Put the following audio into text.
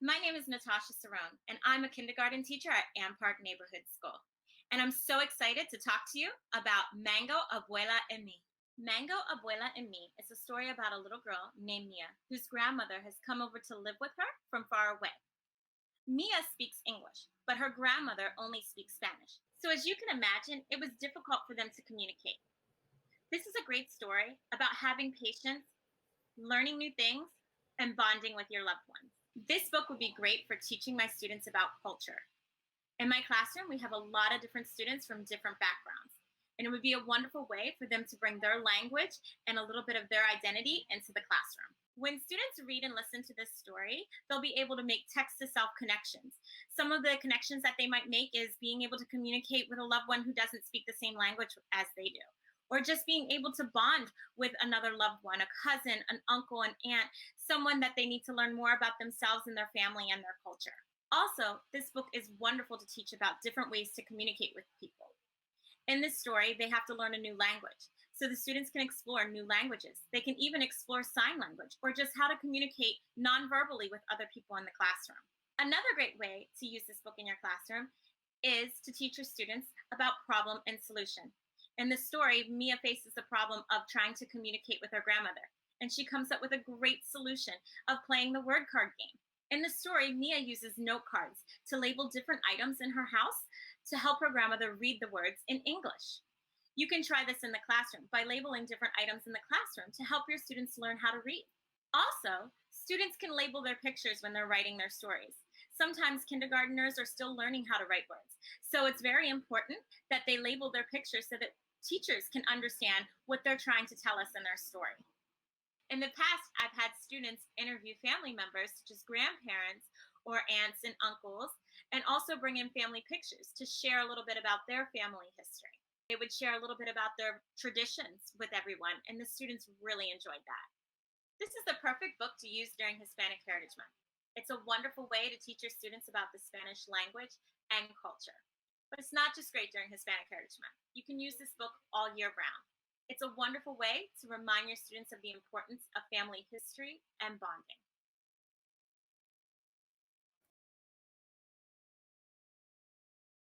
My name is Natasha Cerrone, and I'm a kindergarten teacher at Ann Park Neighborhood School. And I'm so excited to talk to you about Mango, Abuela, and Me. Mango, Abuela, and Me is a story about a little girl named Mia, whose grandmother has come over to live with her from far away. Mia speaks English, but her grandmother only speaks Spanish. So as you can imagine, it was difficult for them to communicate. This is a great story about having patience, learning new things, and bonding with your loved ones. This book would be great for teaching my students about culture. In my classroom, we have a lot of different students from different backgrounds, and it would be a wonderful way for them to bring their language and a little bit of their identity into the classroom. When students read and listen to this story, they'll be able to make text-to-self connections. Some of the connections that they might make is being able to communicate with a loved one who doesn't speak the same language as they do, or just being able to bond with another loved one, a cousin, an uncle, an aunt, someone that they need to learn more about themselves and their family and their culture. Also, this book is wonderful to teach about different ways to communicate with people. In this story, they have to learn a new language. So the students can explore new languages. They can even explore sign language or just how to communicate non-verbally with other people in the classroom. Another great way to use this book in your classroom is to teach your students about problem and solution. In this story, Mia faces the problem of trying to communicate with her grandmother, and she comes up with a great solution of playing the word card game. In the story, Mia uses note cards to label different items in her house to help her grandmother read the words in English. You can try this in the classroom by labeling different items in the classroom to help your students learn how to read. Also, students can label their pictures when they're writing their stories. Sometimes kindergarteners are still learning how to write words, so it's very important that they label their pictures so that teachers can understand what they're trying to tell us in their story. In the past, I've had students interview family members, such as grandparents or aunts and uncles, and also bring in family pictures to share a little bit about their family history. They would share a little bit about their traditions with everyone, and the students really enjoyed that. This is the perfect book to use during Hispanic Heritage Month. It's a wonderful way to teach your students about the Spanish language and culture. But it's not just great during Hispanic Heritage Month. You can use this book all year round. It's a wonderful way to remind your students of the importance of family history and bonding.